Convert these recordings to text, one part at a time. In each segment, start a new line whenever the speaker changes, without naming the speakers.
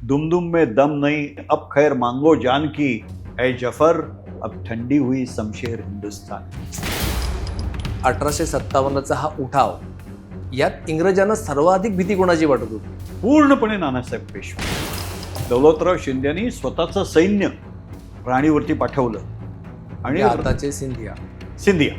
दुम दुम में दम नहीं, अब खैर मांगो जान की, ऐ जफर अब ठंडी हुई शमशेर हिंदुस्तान.
1857चा हा उठाव, यात इंग्रजांना सर्वाधिक भीती कोणाची वाटत होती?
पूर्णपणे नानासाहेब पेशवे. दौलतराव शिंद्यांनी स्वतःचं सैन्य राणीवरती पाठवलं आणि
आणि आताचे सिंधिया.
सिंधिया.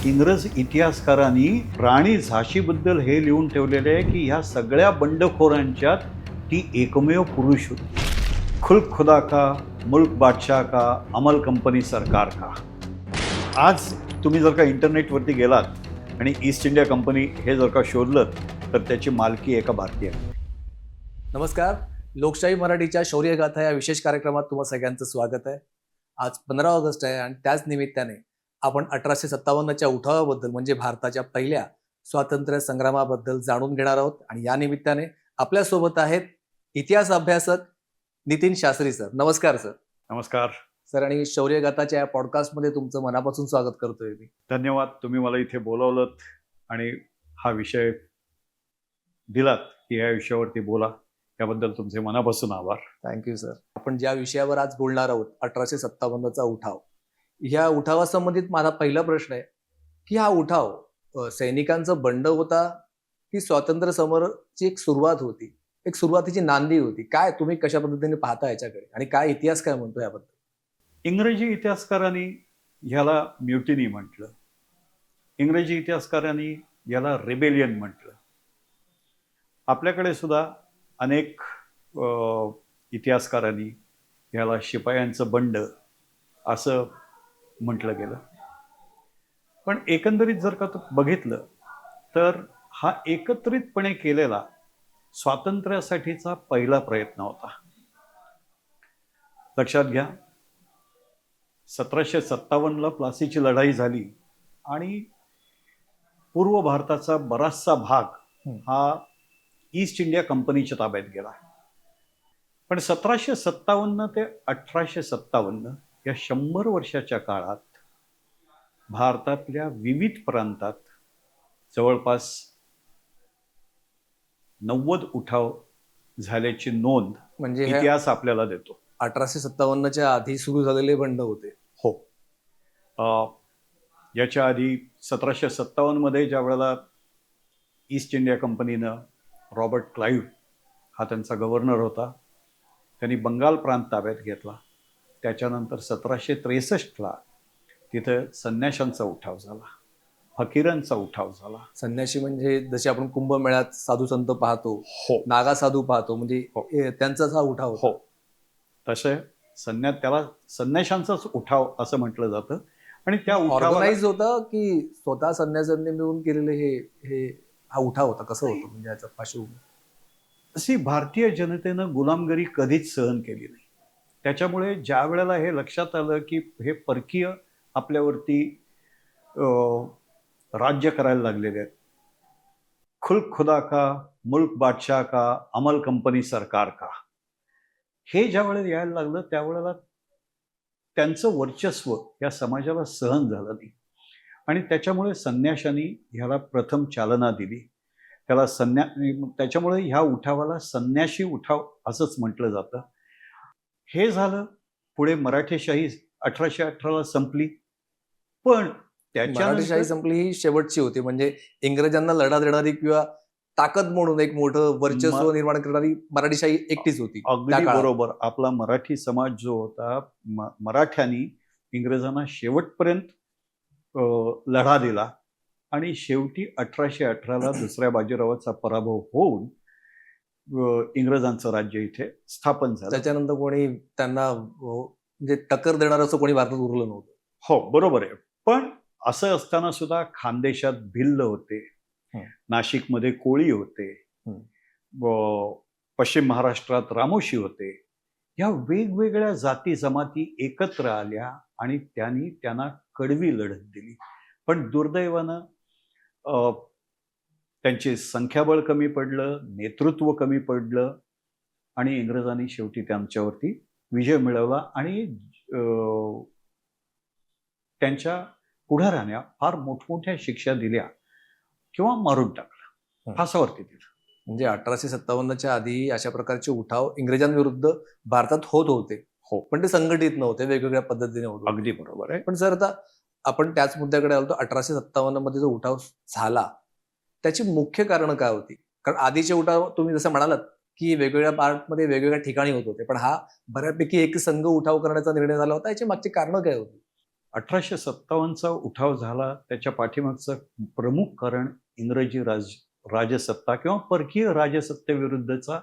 इंग्रज इतिहासकारांनी राणी झाशीबद्दल हे लिहून ठेवलेले आहे की ह्या सगळ्या बंडखोरांच्यात ती एकमेव पुरुष होती. खुल्क खुदा का, मुल्क बादशाह का, अमल कंपनी सरकार का. आज तुम्ही जर का इंटरनेटवरती गेलात आणि ईस्ट इंडिया कंपनी हे जर का शोधलं तर त्याची मालकी एका भारतीयाने.
नमस्कार, लोकशाही मराठीच्या शौर्यगाथा या विशेष कार्यक्रमात तुम्हा सगळ्यांचं स्वागत आहे. आज 15 ऑगस्ट आहे आणि त्याच निमित्ताने आपण 1857च्या उठावाबद्दल म्हणजे भारताच्या पहिल्या स्वातंत्र्य संग्रामाबद्दल जाणून घेणार आहोत. आणि या निमित्ताने आपल्यासोबत आहेत इतिहास अभ्यासक नितीन शास्त्री सर. नमस्कार सर.
नमस्कार
सर, आणि शौर्यगाथाच्या या पॉडकास्टमध्ये तुमचं मनापासून स्वागत करतोय मी.
धन्यवाद. तुम्ही मला इथे बोलावलं आणि हा विषय दिलात की या विषयावरती बोला, त्याबद्दल तुमचे मनापासून आभार.
Thank you sir. आपण ज्या विषयावर आज बोलणार आहोत 1857चा उठाव, ह्या उठावासंबंधित माझा पहिला प्रश्न आहे की हा उठाव सैनिकांचं बंड होता की स्वातंत्र्य समराची एक सुरुवात होती, एक सुरुवातीची नांदी होती? काय तुम्ही कशा पद्धतीने पाहता याच्याकडे आणि काय इतिहास काय म्हणतो याबद्दल?
इंग्रजी इतिहासकारांनी ह्याला म्युटिनी म्हटलं, इंग्रजी इतिहासकारांनी याला रेबेलियन म्हटलं. आपल्याकडे सुद्धा अनेक इतिहासकारांनी ह्याला शिपायांचं बंड असं म्हटलं गेलं. पण एकंदरीत जर का बघितलं तर हा एकत्रितपणे केलेला स्वातंत्र्यासाठीचा पहिला प्रयत्न होता. लक्षात घ्या, 1757ला प्लासीची लढाई झाली आणि पूर्व भारताचा बराचसा भाग हा ईस्ट इंडिया कंपनीच्या ताब्यात गेला. पण 1757 ते 1857 या 100 वर्षाच्या काळात भारतातल्या विविध प्रांतात जवळपास 90 उठाव झाल्याची नोंद
म्हणजे
इतिहास आपल्याला देतो.
1857च्या आधी सुरू झालेले बंड होते.
हो. याच्या आधी 1757 मध्ये ज्या वेळेला ईस्ट इंडिया कंपनीनं, रॉबर्ट क्लाईव्ह हा त्यांचा गव्हर्नर होता, त्यांनी बंगाल प्रांत ताब्यात घेतला. त्याच्यानंतर 1763ला तिथं संन्याशांचा उठाव झाला, फकीरांचा उठाव झाला.
संन्याशी म्हणजे जसे आपण कुंभमेळ्यात साधू संत पाहतो,
हो,
नागा साधू पाहतो, म्हणजे त्यांचाच हा उठाव होता.
हो. तसे त्याला संन्याशांचाच उठाव असं म्हटलं जातं. आणि त्या
ऑर्गनाइज होता की स्वतः संन्यासांनी मिळून केलेले हे हा उठाव होता? कसं होतं म्हणजे याचा पार्श्वभूमी?
अशी भारतीय जनतेनं गुलामगिरी कधीच सहन केली नाही. त्याच्यामुळे ज्या वेळेला हे लक्षात आलं की हे परकीय आपल्यावरती राज्य करायला लागलेले आहेत, खुल्क खुदा का, मुल्क बादशाह का, अमल कंपनी सरकार का, हे ज्या वेळेला यायला लागलं त्यावेळेला त्यांचं वर्चस्व या समाजाला सहन झालं नाही. आणि त्याच्यामुळे संन्याशांनी ह्याला प्रथम चालना दिली. त्याला त्याच्यामुळे ह्या उठावाला संन्याशी उठाव असंच म्हटलं जातं. हे झालं. पुढे मराठेशाही 1818ला संपली. पण
मराठेशाही संपली ही शेवटची होती, म्हणजे इंग्रजांना लढा देणारी किंवा ताकद म्हणून एक मोठं वर्चस्व निर्माण करणारी मराठेशाही एकटीच होती.
अगदी बरोबर. आपला मराठी समाज जो होता, मराठ्यांनी इंग्रजांना शेवटपर्यंत लढा दिला आणि शेवटी 1818ला दुसऱ्या बाजीरावाचा पराभव होऊन इंग्रजांचं राज्य इथे स्थापन झालं.
त्याच्यानंतर कोणी त्यांना म्हणजे टक्कर देणार असं कोणी भारतात उरलं नव्हतं.
हो, बरोबर आहे. पण असं असताना सुद्धा खानदेशात भिल्ल होते, नाशिकमध्ये कोळी होते, पश्चिम महाराष्ट्रात रामोशी होते. या वेगवेगळ्या जाती जमाती एकत्र आल्या आणि त्यांना कडवी लढत दिली. पण दुर्दैवानं त्यांचे संख्याबळ कमी पडलं, नेतृत्व कमी पडलं आणि इंग्रजांनी शेवटी त्यांच्यावरती विजय मिळवला आणि त्यांच्या पुढाऱ्याने फार मोठमोठ्या शिक्षा दिल्या किंवा मारून टाकलं, फासावरती दिलं.
म्हणजे 1857च्या आधी अशा प्रकारचे उठाव इंग्रजांविरुद्ध भारतात होत होते.
हो.
पण ते संघटित नव्हते, वेगवेगळ्या पद्धतीने होत होते.
अगदी बरोबर आहे.
पण सर आता आपण त्याच मुद्द्याकडे आलो, 1857 मध्ये जो उठाव झाला त्याची मुख्य कारण काय होती? कारण आधीचे उठाव तुम्ही जसं म्हणालात की वेगवेगळ्या पार्टमध्ये वेगवेगळ्या ठिकाणी होत होते, पण हा बऱ्यापैकी एक संघ उठाव करण्याचा निर्णय झाला होता. याची मागची कारणं काय होती?
1857चा उठाव झाला त्याच्या पाठीमागचं प्रमुख कारण इंग्रजी राजसत्ता किंवा परकीय राजसत्तेविरुद्धचा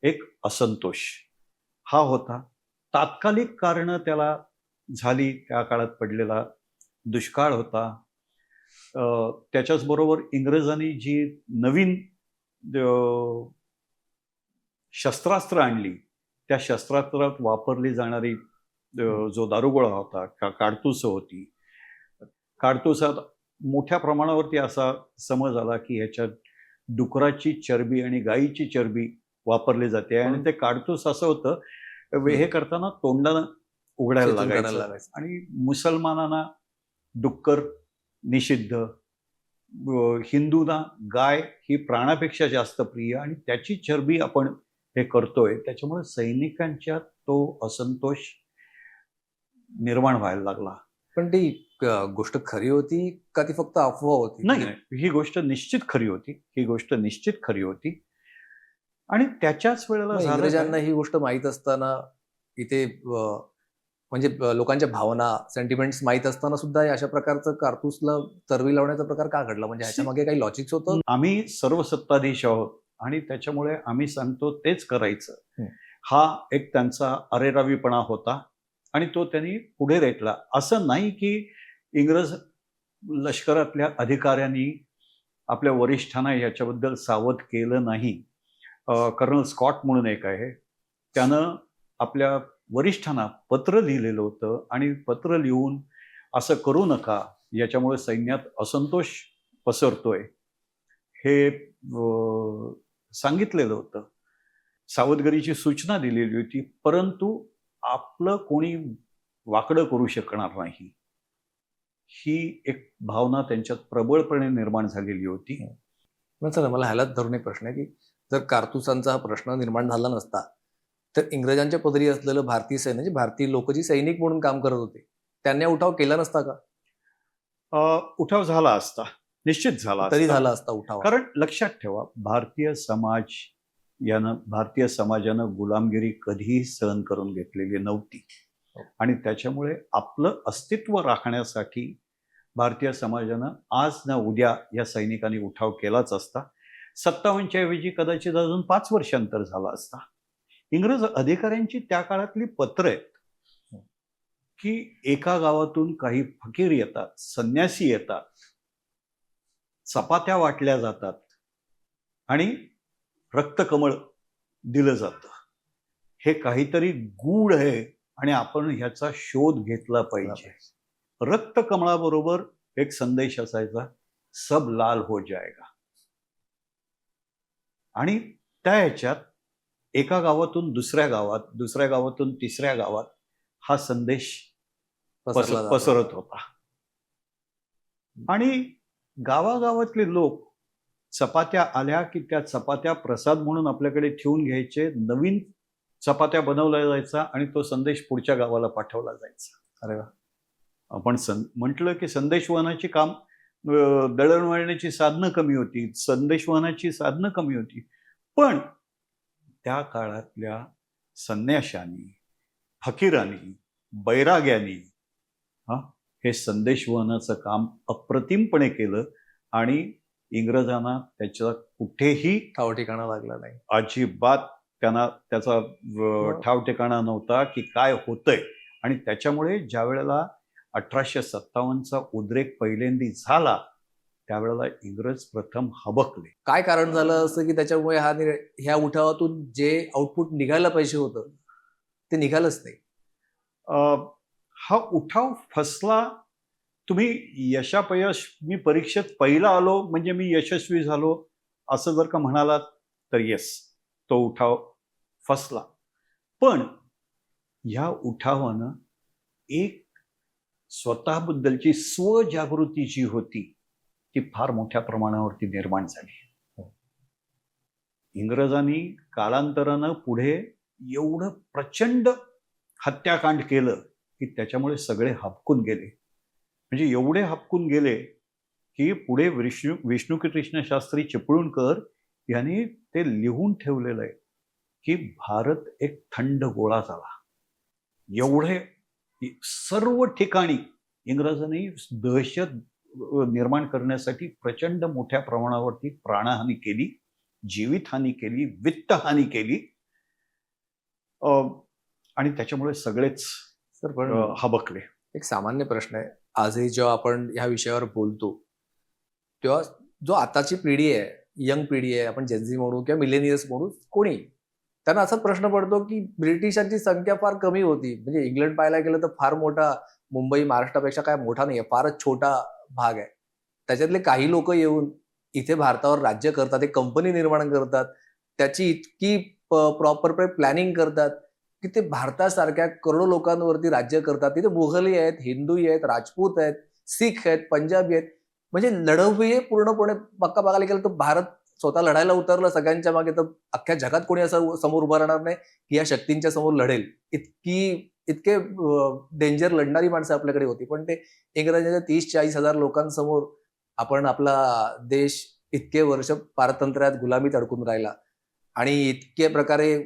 एक असंतोष हा होता. तात्कालिक कारणं त्याला झाली, त्या काळात पडलेला दुष्काळ होता. त्याच्याच बरोबर इंग्रजांनी जी नवीन शस्त्रास्त्र आणली, त्या शस्त्रास्त्रात वापरली जाणारी जो दारुगोळा होता, काडतुसं होती. काडतुसात मोठ्या प्रमाणावरती असा समज आला की ह्याच्यात डुकराची चरबी आणि गायीची चरबी वापरली जाते आणि ते काडतूस असं होतं, हे करताना तोंडानं उघडायला
चेतून करायला
लागायचं. आणि मुसलमानांना डुक्कर निषिद्ध, हिंदूंना गाय ही प्राणापेक्षा जास्त प्रिय आणि त्याची चरबी आपण हे करतोय. त्याच्यामुळे सैनिकांच्या तो असंतोष निर्माण व्हायला लागला.
पण ती गोष्ट खरी होती का ती फक्त अफवा होती?
नाही, ही गोष्ट निश्चित खरी होती. ही गोष्ट निश्चित खरी होती. आणि त्याच्याच वेळेला
मग
झालं
इंग्रजांना
काय,
ही गोष्ट माहीत असताना इथे म्हणजे लोकांच्या भावना, सेंटिमेंट्स माहीत असताना सुद्धा अशा प्रकारचं कारतूसला तरवी लावण्याचा प्रकार का घडला? म्हणजे ह्याच्या मागे काही लॉजिक्स होतं?
आम्ही सर्व सत्ताधीश आहोत आणि त्याच्यामुळे आम्ही सांगतो तेच करायचं.
हं.
हा एक त्यांचा अरेरावीपणा होता आणि तो त्यांनी पुढे रेटला. असं नाही की इंग्रज लष्करातल्या अधिकाऱ्यांनी आपल्या वरिष्ठांना याच्याबद्दल सावध केलं नाही. कर्नल स्कॉट म्हणून एक आहे, त्यानं आपल्या वरिष्ठांना पत्र लिहिलेलं होतं आणि पत्र लिहून असं करू नका, याच्यामुळे सैन्यात असंतोष पसरतोय, हे सांगितलेलं होतं. सावधगिरीची सूचना दिलेली होती. परंतु आपलं कोणी वाकडं करू शकणार नाही, ही एक भावना त्यांच्यात प्रबळपणे निर्माण झालेली होती.
मग चला, मला ह्यालाच धरून एक प्रश्न आहे की जर कारतुसांचा हा प्रश्न निर्माण झाला नसता तर इंग्रजांच्या पदरी असलेलं भारतीय सैन्य, म्हणजे भारतीय लोक जी सैनिक म्हणून काम करत होते, त्यांनी उठाव केला नसता का?
उठाव झाला असता, निश्चित झाला
तरी
असता.
झाला असता उठाव.
कारण लक्षात ठेवा, भारतीय समाजानं गुलामगिरी कधीही सहन करून घेतलेली नव्हती आणि त्याच्यामुळे आपलं अस्तित्व राखण्यासाठी भारतीय समाजानं आज ना उद्या या सैनिकांनी उठाव केलाच असता. 57च्या ऐवजी कदाचित अजून 5 वर्षांतर झाला असता. इंग्रज अधिकाऱ्यांची त्या काळातली पत्र आहेत की एका गावातून काही फकीर येतात, संन्यासी येतात, चपात्या वाटल्या जातात आणि रक्तकमळ दिलं जातं. हे काहीतरी गूढ आहे आणि आपण ह्याचा शोध घेतला पाहिजे. रक्तकमळाबरोबर एक संदेश असायचा, सब लाल हो जाएगा. आणि त्या ह्याच्यात एका गावातून दुसऱ्या गावात, दुसऱ्या गावातून तिसऱ्या गावात हा संदेश पसरत होता. आणि गावागावातले लोक चपात्या आल्या की त्या चपात्या प्रसाद म्हणून आपल्याकडे ठेवून घ्यायचे, नवीन चपात्या बनवल्या जायचा आणि तो संदेश पुढच्या गावाला पाठवला जायचा.
अरे वा.
आपण म्हटलं की संदेशवहनाची काम, दळणवळणाची साधनं कमी होती, संदेशवहनाची साधनं कमी होती, पण त्या काळातल्या संन्याशांनी, फकीरांनी, बैराग्यांनी हे संदेशवहनाचं काम अप्रतिमपणे केलं आणि इंग्रजांना त्याचा कुठेही
ठाव ठिकाणा लागला नाही.
अजिबात त्यांना त्याचा ठाव ठिकाणा नव्हता की काय होतंय. आणि त्याच्यामुळे ज्या वेळेला 1857चा उद्रेक पहिल्यांदी झाला त्यावेळेला इंग्रज प्रथम हबकले.
काय कारण झालं असं की त्याच्यामुळे ह्या उठावातून जे आउटपुट निघायला पाहिजे होतं ते निघालंच नाही?
हा उठाव फसला. तुम्ही यशापयश, मी परीक्षेत पहिला आलो म्हणजे मी यशस्वी झालो असं जर का म्हणालात तर येस, तो उठाव फसला. पण ह्या उठावानं एक स्वतःबद्दलची स्वजागृती जी होती ती फार मोठ्या प्रमाणावरती निर्माण झाली. इंग्रजांनी कालांतरानं पुढे एवढं प्रचंड हत्याकांड केलं की त्याच्यामुळे सगळे हबकून गेले. म्हणजे एवढे हबकून गेले की पुढे विष्णू कृष्ण शास्त्री चिपळूणकर यांनी ते लिहून ठेवलेलं आहे की भारत एक थंड गोळा झाला. एवढे सर्व ठिकाणी इंग्रजांनी दहशत निर्माण करण्यासाठी प्रचंड मोठ्या प्रमाणावरती प्राणहानी केली, जीवितहानी केली, वित्तहानी केली, आणि त्याच्यामुळे सगळेच
सर पण
हबकले.
एक सामान्य प्रश्न आहे, आजही जेव्हा आपण ह्या विषयावर बोलतो तेव्हा जो आताची पिढी आहे, यंग पिढी आहे, आपण जेनझी म्हणू किंवा मिलेनियर्स म्हणू, कोणी, त्यांना असाच प्रश्न पडतो की ब्रिटिशांची संख्या फार कमी होती. म्हणजे इंग्लंड पाहायला गेलं तर फार मोठा, मुंबई महाराष्ट्रापेक्षा काय मोठा नाही आहे, फारच छोटा भाग आहे. त्याच्यातले काही लोक येऊन इथे भारतावर राज्य करतात, एक कंपनी निर्माण करतात, त्याची इतकी प्रॉपर प्लॅनिंग करतात की ते भारतासारख्या करोडो लोकांवरती राज्य करतात. तिथे मुघलही आहेत, हिंदूही आहेत, राजपूत आहेत, सिख आहेत, पंजाबी आहेत. म्हणजे लढवही पूर्णपणे पक्का बघायला गेलं तर भारत स्वतः लढायला उतरलं सगळ्यांच्या मागे, तर अख्ख्या जगात कोणी असं समोर उभं राहणार नाही की या शक्तींच्या समोर लढेल. इतके डेंजर लढणारी माणसं आपल्याकडे होती. पण ते इंग्रजांच्या 30-40 हजार लोकांसमोर आपण आपला देश इतके वर्ष पारतंत्र्यात गुलामीत अडकून राहिला आणि इतके प्रकारे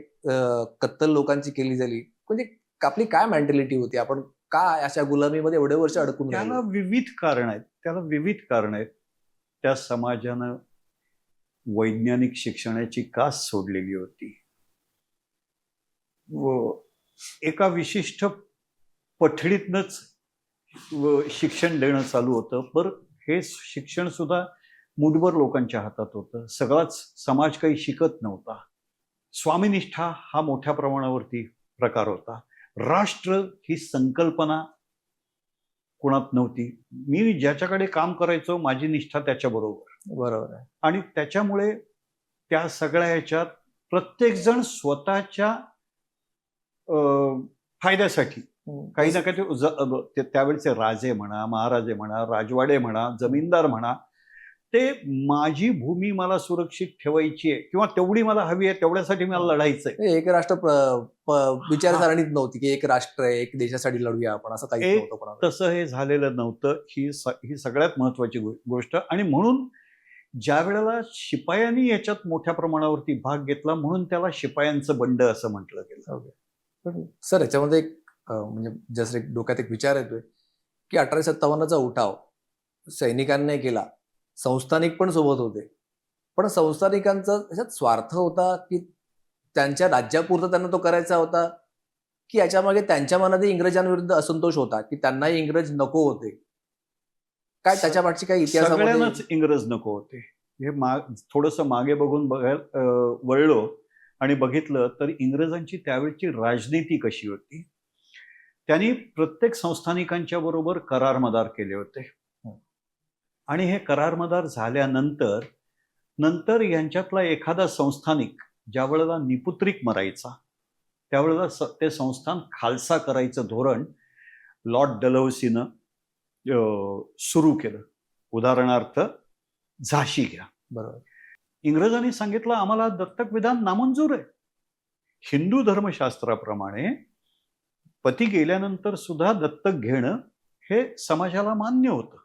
कत्तल लोकांची केली झाली. म्हणजे आपली काय मेंटॅलिटी होती, आपण का अशा गुलामीमध्ये एवढे वर्ष अडकून
त्याला
राहिलो?
विविध कारण आहेत. त्या समाजानं वैज्ञानिक शिक्षणाची कास सोडलेली होती. एका विशिष्ट पठडीतनच शिक्षण देणं चालू होतं. पण हे शिक्षण सुद्धा मुठभर लोकांच्या हातात होतं. सगळाच समाज काही शिकत नव्हता. स्वामीनिष्ठा हा मोठ्या प्रमाणावरती प्रकार होता. राष्ट्र ही संकल्पना कोणात नव्हती. मी ज्याच्याकडे काम करायचो माझी निष्ठा त्याच्याबरोबर.
बरोबर आहे.
आणि त्याच्यामुळे त्या सगळ्या ह्याच्यात प्रत्येकजण स्वतःच्या फायद्यासाठी काही ना काही त्यावेळेचे राजे म्हणा, महाराजे म्हणा, राजवाडे म्हणा, जमीनदार म्हणा, ते माझी भूमी मला सुरक्षित ठेवायची आहे किंवा तेवढी मला हवी आहे, तेवढ्यासाठी मला लढायचंय.
एक राष्ट्र विचारसरणीच नव्हती की एक राष्ट्र आहे, एक देशासाठी लढूया आपण, असं काही नव्हतं कोणाला.
तसं हे झालेलं नव्हतं. ही सगळ्यात महत्वाची गोष्ट. आणि म्हणून ज्या वेळेला शिपायांनी याच्यात मोठ्या प्रमाणावरती भाग घेतला म्हणून त्याला शिपायांचं बंड असं म्हटलं गेलं.
पण सर याच्यामध्ये एक म्हणजे जसं एक डोक्यात एक विचार येतोय की 1857चा उठाव सैनिकांनी केला, संस्थानिक पण सोबत होते, पण संस्थानिकांचा त्याच्यात स्वार्थ होता की त्यांच्या राज्यापुरता त्यांना तो करायचा होता, की याच्यामागे त्यांच्या मनातही इंग्रजांविरुद्ध असंतोष होता की त्यांनाही इंग्रज नको होते? काय त्याच्या मागची काही इतिहासामध्ये?
सगळ्यांनाच इंग्रज नको होते. हे थोडंसं मागे बघून वळलो आणि बघितलं तर इंग्रजांची त्यावेळची राजनीती कशी होती. त्यांनी प्रत्येक संस्थानिकांच्या बरोबर करारमदार केले होते. आणि हे करारमदार झाल्यानंतर यांच्यातला एखादा संस्थानिक ज्या वेळेला निपुत्रिक मरायचा त्यावेळेला ते संस्थान खालसा करायचं धोरण लॉर्ड डलहौसीनं सुरू केलं. उदाहरणार्थ झाशी घ्या.
बरोबर.
इंग्रजांनी सांगितलं आम्हाला दत्तक विधान नामंजूर आहे. हिंदू धर्मशास्त्राप्रमाणे पती गेल्यानंतर सुद्धा दत्तक घेणं हे समाजाला मान्य होतं,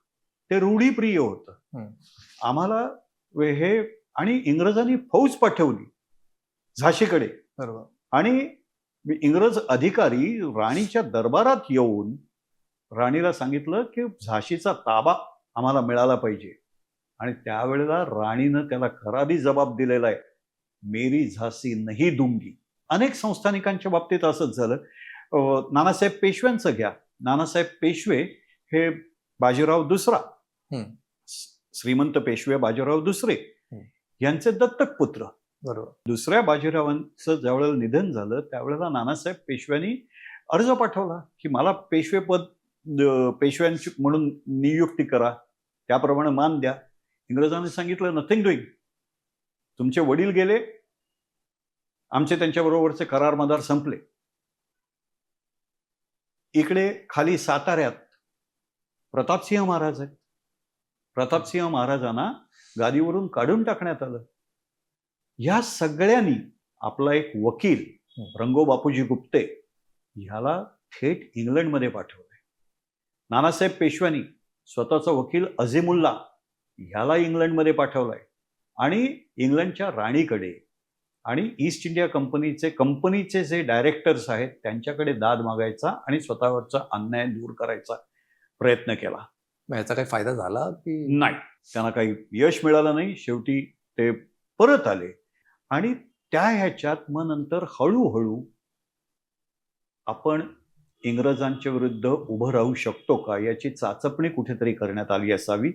ते रूढीप्रिय होतं. आम्हाला हे, आणि इंग्रजांनी फौज पाठवली झाशीकडे.
बरोबर.
आणि इंग्रज अधिकारी राणीच्या दरबारात येऊन राणीला सांगितलं की झाशीचा ताबा आम्हाला मिळाला पाहिजे. आणि त्यावेळेला राणीनं त्याला खराबी जबाब दिलेला आहे, मेरी झाशी नाही दूंगी. अनेक संस्थानिकांच्या बाबतीत असंच झालं. नानासाहेब पेशव्यांचं घ्या. नानासाहेब पेशवे हे बाजीराव दुसरा, श्रीमंत पेशवे बाजीराव दुसरे यांचे दत्तक पुत्र.
बरोबर.
दुसऱ्या बाजीरावांचं ज्यावेळेला निधन झालं त्यावेळेला नानासाहेब पेशव्यांनी अर्ज पाठवला की मला पेशव्यांची म्हणून नियुक्ती करा, त्याप्रमाणे मान द्या. इंग्रजांनी सांगितलं नथिंग डुईंग. तुमचे वडील गेले, आमचे त्यांच्याबरोबरचे करारमदार संपले. इकडे खाली साताऱ्यात प्रतापसिंह महाराज आहेत. प्रतापसिंह महाराजांना गादीवरून काढून टाकण्यात आलं. ह्या सगळ्यांनी आपला एक वकील रंगो बापूजी गुप्ते ह्याला थेट इंग्लंडमध्ये पाठवलंय. नानासाहेब पेशव्यांनी स्वतःचा वकील अझीमुल्ला ह्याला इंग्लंडमध्ये पाठवलाय आणि इंग्लंडच्या राणीकडे आणि ईस्ट इंडिया कंपनीचे जे डायरेक्टर्स आहेत त्यांच्याकडे दाद मागायचा आणि स्वतःवरचा अन्याय दूर करायचा प्रयत्न केला.
मग याचा काही फायदा झाला की
नाही, त्यांना काही यश मिळालं नाही. शेवटी ते परत आले आणि त्या ह्याच्यात मग नंतर हळूहळू आपण इंग्रजांच्या विरुद्ध उभं राहू शकतो का याची चाचपणी कुठेतरी करण्यात आली असावी.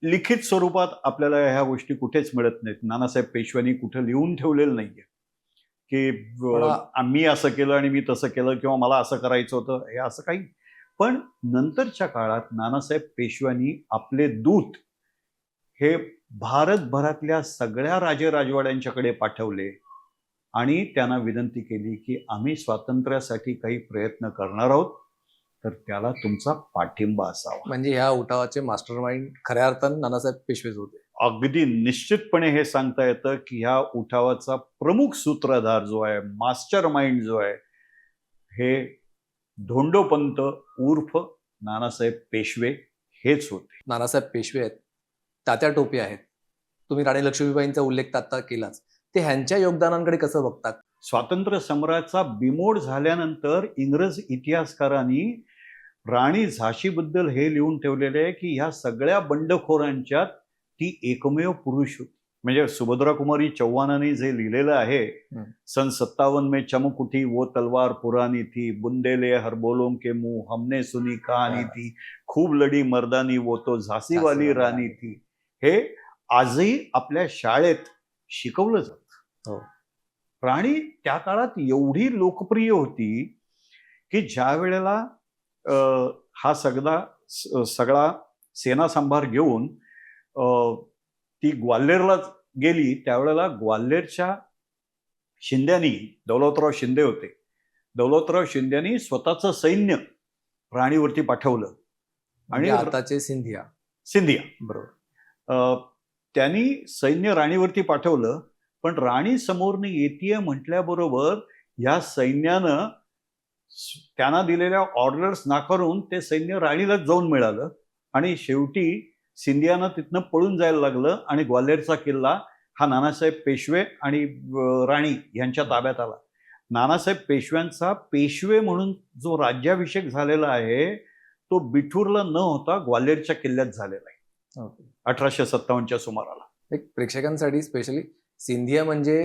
लिखित स्वरूपात आपल्याला ह्या गोष्टी कुठेच मिळत नाहीत. नानासाहेब पेशव्यांनी कुठे लिहून ठेवलेलं नाहीये की मी असं केलं आणि मी तसं केलं किंवा मला असं करायचं होतं, हे असं काही. पण नंतरच्या काळात नानासाहेब पेशव्यांनी आपले दूत हे भारतभरातल्या सगळ्या राजे राजवाड्यांच्याकडे पाठवले आणि त्यांना विनंती केली की आम्ही स्वातंत्र्यासाठी काही प्रयत्न करणार आहोत, तर त्याला तुमचा पाठिंबा असावा.
म्हणजे ह्या उठावाचे मास्टर माइंड खऱ्या अर्थाने नानासाहेब पेशवेच होते.
अगदी निश्चितपणे हे सांगता येतं की ह्या उठावाचा प्रमुख सूत्रधार जो आहे, मास्टर माइंड जो आहे, हे धोंडोपंत उर्फ नानासाहेब पेशवे हेच होते.
नानासाहेब पेशवे आहेत, तात्या टोपे आहेत, तुम्ही राणी लक्ष्मीबाईंचा उल्लेख आता केलाच. ते ह्यांच्या योगदानांकडे कसं बघतात?
स्वातंत्र्य समराचा बिमोड झाल्यानंतर इंग्रज इतिहासकारांनी राणी झाशीबद्दल हे लिहून ठेवलेले आहे की ह्या सगळ्या बंडखोरांच्यात ती एकमेव पुरुष होती. म्हणजे सुभद्रा कुमारी चौहानांनी जे लिहिलेलं आहे, सन 57 में चमक उठी वो तलवार पुरानी थी, बुंदेले हर बोलों के मुंह हमने सुनी कहानी थी, खूब लढी मर्दानी वो तो झाशी वाली राणी थी, हे आजही आपल्या शाळेत शिकवलं जातं. राणी त्या काळात एवढी लोकप्रिय होती की ज्या वेळेला हा सगळा सेना सांभार घेऊन ती ग्वाल्हेरला गेली, त्यावेळेला ग्वाल्हेरच्या शिंद्यांनी, दौलतराव शिंदे होते, दौलतराव शिंद्यांनी स्वतःचं सैन्य राणीवरती पाठवलं आणि
आताचे सिंधिया
बरोबर त्यांनी सैन्य राणीवरती पाठवलं. पण राणी समोरने येतीये म्हटल्याबरोबर या सैन्यानं त्यांना दिलेल्या ऑर्डर्स नाकारून ते सैन्य राणीलाच जाऊन मिळालं आणि शेवटी सिंधियानं तिथनं पळून जायला लागलं आणि ग्वाल्हेरचा किल्ला हा नानासाहेब पेशवे आणि राणी यांच्या ताब्यात आला. नानासाहेब पेशव्यांचा पेशवे म्हणून जो राज्याभिषेक झालेला आहे तो बिठूरला न होता ग्वाल्हेरच्या किल्ल्यात झालेला आहे 1857च्या सुमाराला.
एक प्रेक्षकांसाठी स्पेशली सिंधिया म्हणजे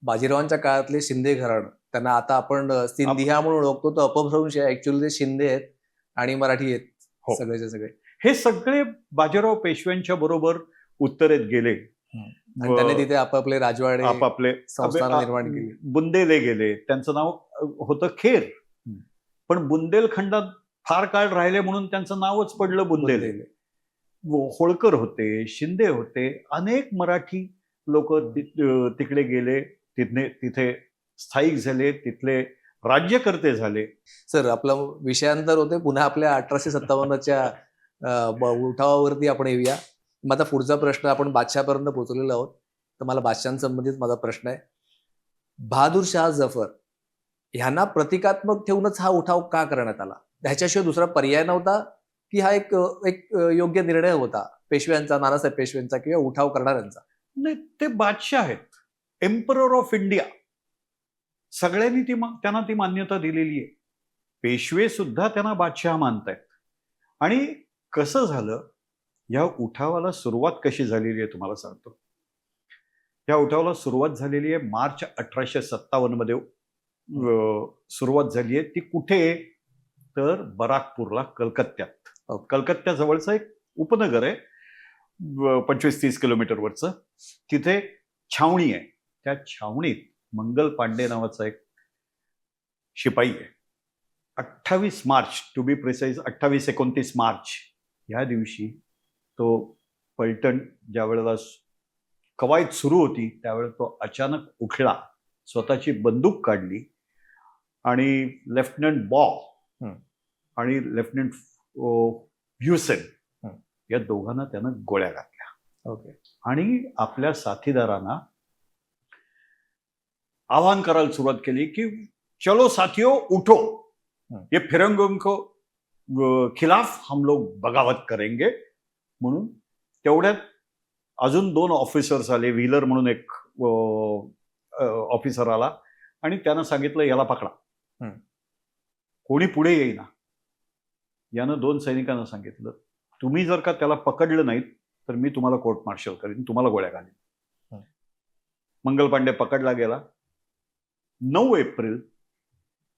बाजीरावांच्या काळातले शिंदे घराणं, त्यांना आता आपण सिंधिया म्हणून ओळखतो, तो अपभ्रंश आहे. ऍक्च्युअली ते शिंदे आहेत आणि मराठी आहेत. सगळेचे सगळे
हे सगळे बाजीराव पेशव्यांच्या बरोबर उत्तरेत गेले
आणि त्यांनी तिथे आपापले राजवाडे, आपापले संस्थान निर्माण केली.
बुंदेले गेले, त्यांचं नाव होतं खेर, पण बुंदेलखंडात फार काळ राहिले म्हणून त्यांचं नावच पडलं बुंदेले. होळकर होते, शिंदे होते, अनेक मराठी लोक तिकडे गेले, तिथे स्थायिक झाले, तिथले राज्यकर्ते झाले.
सर, आपलं विषयांतर होते पुन्हा आपल्या 1857च्या उठावावरती आपण येऊया. माझा पुढचा प्रश्न, आपण बादशाहपर्यंत पोहोचलेलो आहोत, तर मला बादशाहांसंबंधित माझा प्रश्न आहे. बहादूर शाह जफर ह्यांना प्रतिकात्मक ठेवूनच हा उठाव का करण्यात आला? ह्याच्याशिवाय दुसरा पर्याय नव्हता की हा एक योग्य निर्णय होता पेशव्यांचा, नानासाहेब पेशव्यांचा किंवा उठाव करणाऱ्यांचा?
नाही, ते बादशाह आहेत, एम्परर ऑफ इंडिया. सगळ्यांनी त्यांना ती मान्यता दिलेली आहे. पेशवे सुद्धा त्यांना बादशाह मानतायत. आणि कसं झालं, या उठावाला सुरुवात कशी झालेली आहे तुम्हाला सांगतो. या उठावाला सुरुवात झालेली आहे मार्च 1857 मध्ये सुरुवात झाली आहे. ती कुठे? तर बराकपूरला, कलकत्त्यात. कलकत्त्याजवळचं एक उपनगर आहे, 25-30 किलोमीटरवरचं. तिथे छावणी आहे. त्या छावणीत मंगल पांडे नावाचा एक शिपाई आहे. 28 March, to be precise 28-29 March या दिवशी तो पलटण, ज्या वेळेला कवायत सुरू होती त्यावेळेला तो अचानक उठला, स्वतःची बंदूक काढली आणि लेफ्टनंट बॉ आणि लेफ्टनंट ह्युसेन या दोघांना त्यानं गोळ्या घातल्या.
ओके.
आणि आपल्या साथीदारांना आवाहन करायला सुरुवात केली की चलो साथियों उठो, ये फिरंगियों को खिलाफ हम लोग बगावत करेंगे. म्हणून तेवढ्यात अजून 2 ऑफिसर्स आले. व्हीलर म्हणून एक ऑफिसर आला आणि त्यानं सांगितलं याला पकडा. कोणी पुढे येईना. यानं 2 सैनिकांना सांगितलं तुम्ही जर का त्याला पकडलं नाहीत तर मी तुम्हाला कोर्ट मार्शल करीन, तुम्हाला गोळ्या घालीन. मंगल पांडे पकडला गेला. 9 एप्रिल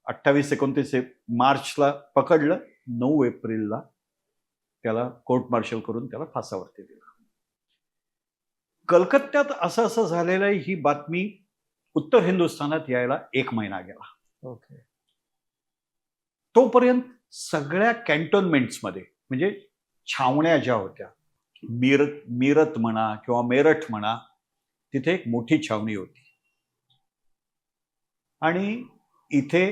28-29 मार्चला पकडलं. 9 एप्रिलला त्याला कोर्ट मार्शल करून त्याला फासावरती दिलं. कलकत्त्यात असं असं झालेलं आहे ही बातमी उत्तर हिंदुस्थानात यायला 1 महिना गेला.
ओके.
तोपर्यंत सगळ्या कॅन्टोन्मेंट्समध्ये म्हणजे छावण्या ज्या होत्या, मीरत म्हणा किंवा मेरठ म्हणा, तिथे एक मोठी छावणी होती आणि इथे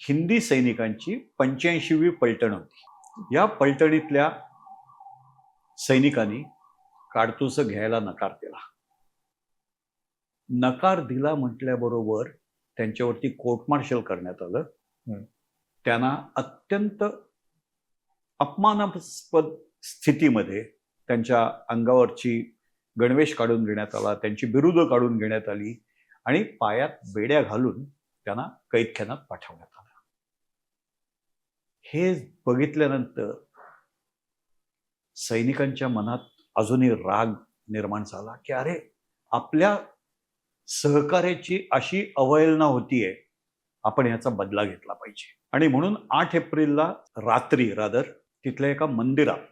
हिंदी सैनिकांची 85वी पलटण होती. या पलटणीतल्या सैनिकांनी काडतुसं घ्यायला नकार दिला. नकार दिला म्हटल्याबरोबर त्यांच्यावरती कोर्ट मार्शल करण्यात आलं. त्यांना अत्यंत अपमानास्पद स्थितीमध्ये त्यांच्या अंगावरची गणवेश काढून घेण्यात आला, त्यांची बिरुदं काढून घेण्यात आली आणि पायात बेड्या घालून त्यांना कैदखान्यात पाठवण्यात आलं. हे बघितल्यानंतर सैनिकांच्या मनात अजूनही राग निर्माण झाला की अरे आपल्या सहकार्याची अशी अवहेलना होतीये, आपण याचा बदला घेतला पाहिजे. आणि म्हणून 8 एप्रिलला रात्री तिथल्या एका मंदिरात,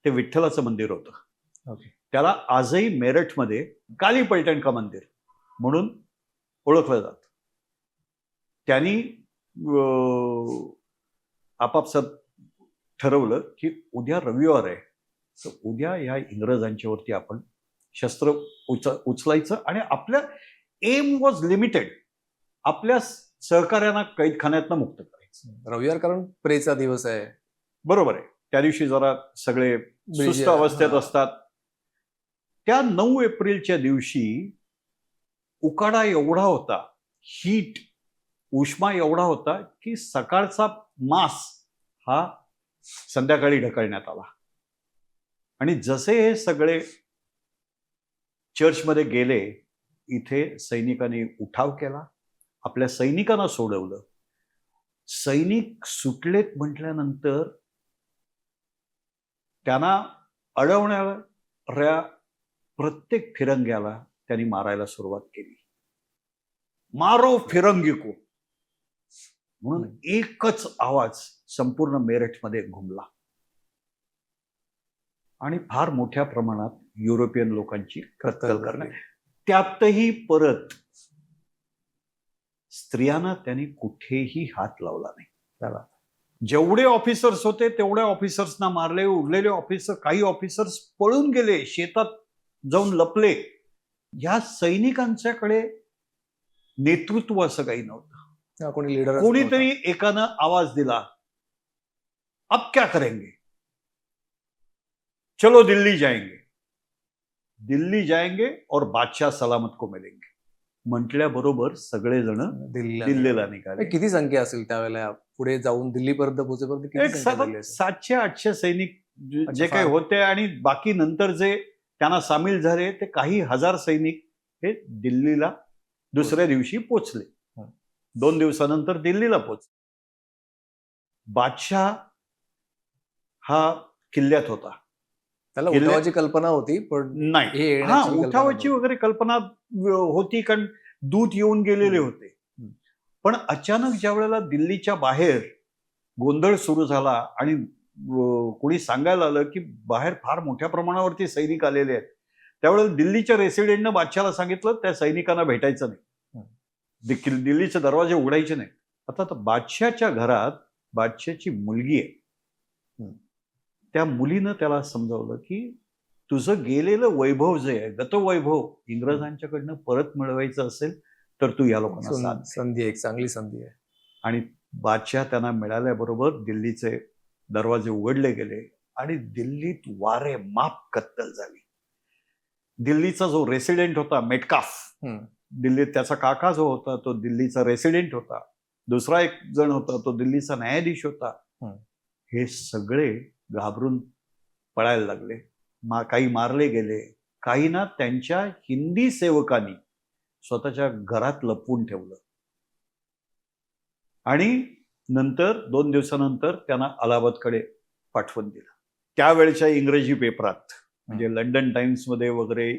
ते विठ्ठलाचं मंदिर होतं,
ओके,
त्याला आजही मेरठमध्ये काली पलटण का मंदिर म्हणून ओळखलं जातं. त्यांनी आपापसात ठरवलं की उद्या रविवार आहे, तर उद्या या इंग्रजांच्यावरती आपण शस्त्र उचलायचं आणि आपल्या एम वॉज लिमिटेड, आपल्या सहकार्यांना कैदखान्यातनं मुक्त करायचं.
रविवार कारण प्रेचा दिवस आहे.
बरोबर आहे. त्या दिवशी जरा सगळे सुस्त अवस्थेत असतात. त्या 9 एप्रिलच्या दिवशी उकाडा एवढा होता, हीट, उष्मा एवढा होता की सकाळचा मास हा संध्याकाळी ढकलण्यात आला. आणि जसे हे सगळे चर्चमध्ये गेले, इथे सैनिकांनी उठाव केला, आपल्या सैनिकांना सोडवलं. सैनिक सुटलेत म्हटल्यानंतर त्यांना अडवणाऱ्या प्रत्येक फिरंग्याला त्यांनी मारायला सुरुवात केली. मारो फिरंगी को म्हणून एकच आवाज संपूर्ण मेरठमध्ये घुमला आणि फार मोठ्या प्रमाणात युरोपियन लोकांची कत्तल करण्यात. त्यातही परत स्त्रियांना त्यांनी कुठेही हात लावला नाही. त्याला जेवढे ऑफिसर्स होते तेवढ्या ऑफिसर्सना मारले. उरलेले ऑफिसर, काही ऑफिसर्स पळून गेले, शेतात जाऊन लपले. या सैनिकांच्याकडे नेतृत्व असं काही नव्हतं.
कोणी लीडर,
कोणीतरी एकानं आवाज दिला, अब क्या करेंगे, चलो दिल्ली जाएंगे, दिल्ली जाएंगे और बादशाह सलामत को मिलेंगे म्हटल्याबरोबर सगळेजण दिल्लीला निघाले.
किती संख्या असेल त्यावेळेला पुढे जाऊन दिल्लीपर्यंत पोहोचेपर्यंत?
एक 700-800 सैनिक जे काही होते आणि बाकी नंतर जे त्यांना सामील झाले ते काही हजार सैनिक हे दिल्लीला दुसऱ्या दिवशी पोचले. 2 दिवसानंतर दिल्लीला पोचले. बादशाह हा किल्ल्यात होता.
त्याला उठावाची कल्पना होती पण
नाही, हा उठावाची वगैरे कल्पना होती कारण दूत येऊन गेलेले होते. पण अचानक ज्या वेळेला दिल्लीच्या बाहेर गोंधळ सुरू झाला आणि कोणी सांगायला आलं की बाहेर फार मोठ्या प्रमाणावरती सैनिक आलेले आहेत, त्यावेळेला दिल्लीच्या रेसिडेंटनं बादशाहला सांगितलं त्या सैनिकांना भेटायचं नाही, दिल्लीचे दरवाजे उघडायचे नाही. आता बादशाहच्या घरात बादशाहची मुलगी आहे. त्या मुलीनं त्याला समजावलं की तुझं गेलेलं वैभव जे आहे, गतवैभव इंग्रजांच्याकडनं परत मिळवायचं असेल तर तू या लोकांना
संधी आहे, एक चांगली संधी आहे.
आणि बादशाह त्यांना मिळाल्याबरोबर दिल्लीचे दरवाजे उघडले गेले आणि दिल्लीत वारे माप कत्तल झाली. दिल्लीचा जो रेसिडेंट होता मेटकाफ,
हम्म.
दिल्लीत त्याचा काका जो होता तो दिल्लीचा रेसिडेंट होता, दुसरा एक जण होता तो दिल्लीचा न्यायाधीश होता.
हम्म.
हे सगळे घाबरून पळायला लागले. काही मारले गेले, काही ना त्यांच्या हिंदी सेवकांनी स्वतःच्या घरात लपवून ठेवलं. आणि नंतर 2 दिवसानंतर त्यांना अलाहाबादकडे पाठवून दिलं. त्यावेळच्या इंग्रजी पेपरात म्हणजे लंडन टाइम्समध्ये वगैरे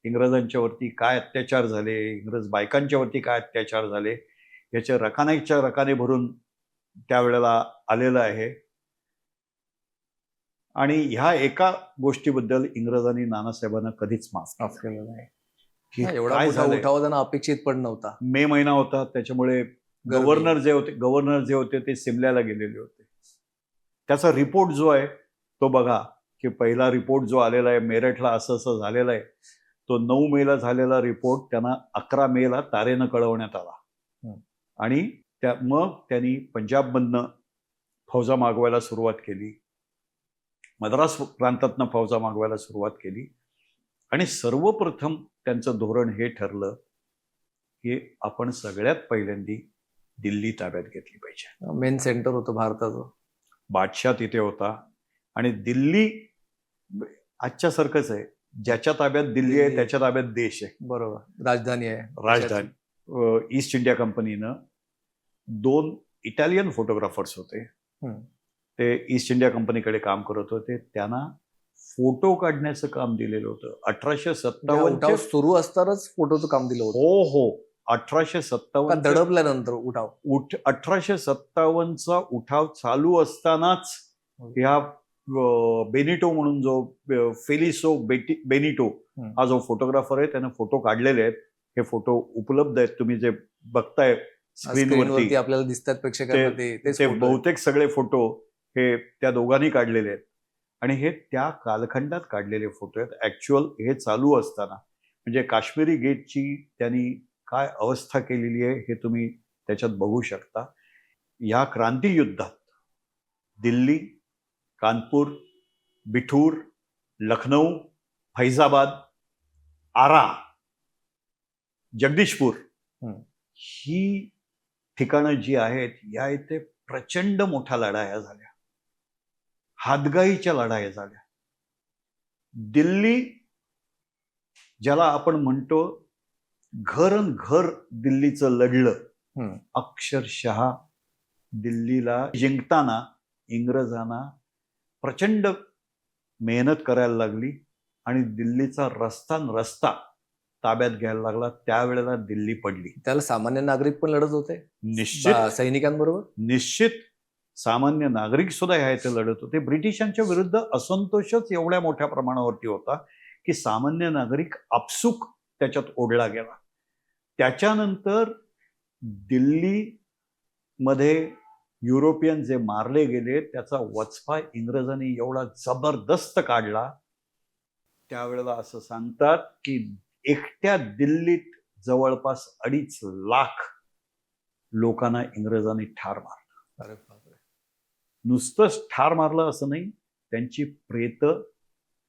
इंग्रजांच्या वरती काय अत्याचार झाले, इंग्रज बायकांच्या वरती काय अत्याचार झाले याचे रकानेच्या रकाने भरून त्यावेळेला आलेलं आहे. आणि ह्या एका गोष्टीबद्दल इंग्रजांनी नानासाहेबांना कधीच माफ
केलं नाही.
की
एवढा
काय
मोठा
झालंय.
उठाव त्यांना अपेक्षित पण नव्हता.
मे महिना होता, त्याच्यामुळे गव्हर्नर जे होते ते सिमल्याला गेलेले होते. त्याचा रिपोर्ट जो आहे तो बघा, की पहिला रिपोर्ट जो आलेला आहे मेरठला असं असं झालेला आहे, तो 9 मेला झालेला रिपोर्ट त्यांना 11 मेला तारेनं कळवण्यात आला. आणि मग त्यांनी पंजाबमधनं फौजा मागवायला सुरुवात केली, मद्रास प्रांतातनं फौजा मागवायला सुरुवात केली. आणि सर्वप्रथम त्यांचं धोरण हे ठरलं की आपण सगळ्यात पहिल्यांदी दिल्ली ताब्यात घेतली पाहिजे.
मेन सेंटर होतं भारताचं.
बादशाह तिथे होता आणि दिल्ली आजच्यासारखंच आहे, ज्याच्या ताब्यात दिल्ली आहे त्याच्या ताब्यात देश आहे.
बरोबर, राजधानी आहे.
राजधानी. ईस्ट इंडिया कंपनीनं 2 इटालियन फोटोग्राफर्स होते, ते ईस्ट इंडिया कंपनीकडे काम करत होते. त्यांना फोटो काढण्याचं काम दिलेलं होतं. 1857
सुरू असतानाच फोटोचं काम दिलं होतं.
हो हो, 1857
दडपल्यानंतर उठाव
1857चा उठाव चालू असतानाच ह्या बेनिटो म्हणून जो फेलिसो बेनिटो हा जो फोटोग्राफर आहे त्याने फोटो काढलेले आहेत. हे फोटो उपलब्ध आहेत, तुम्ही जे बघताय स्क्रीनवरती
आपल्याला दिसतात प्रेक्षकांना,
ते बहुतेक सगळे फोटो हे त्या दोघांनी काढलेले आहेत. आणि हे त्या कालखंडात काढलेले फोटो आहेत. ऍक्च्युअल हे चालू असताना म्हणजे काश्मीरी गेटची त्यांनी काय अवस्था केलेली आहे हे तुम्ही त्याच्यात बघू शकता. या क्रांती युद्धात दिल्ली, कानपूर, बिठूर, लखनौ, फैजाबाद, आरा, जगदीशपूर ही ठिकाणं जी आहेत या इथे प्रचंड मोठ्या लढाया झाल्या, हातगाईच्या लढाया झाल्या. दिल्ली ज्याला आपण म्हणतो घरन घर दिल्लीचं लढलं, अक्षरशः दिल्लीला जिंकताना इंग्रजांना प्रचंड मेहनत करायला लागली आणि दिल्लीचा रस्ता ताब्यात घ्यायला लागला. त्यावेळेला दिल्ली पडली.
त्याला सामान्य नागरिक पण लढत होते
निश्चित,
सैनिकांबरोबर.
निश्चित सामान्य नागरिक सुद्धा ह्या इथे लढत होते. ब्रिटिशांच्या विरुद्ध असंतोषच एवढ्या मोठ्या प्रमाणावरती होता की सामान्य नागरिक आपसूक त्याच्यात ओढला गेला. त्याच्यानंतर दिल्लीमध्ये युरोपियन जे मारले गेले त्याचा वचपा इंग्रजांनी एवढा जबरदस्त काढला. त्यावेळेला असं सांगतात की एकट्या दिल्लीत जवळपास 2.5 लाख लोकांना इंग्रजांनी ठार मारलं.
अरे बापरे.
नुसतंच ठार मारलं असं नाही, त्यांची प्रेत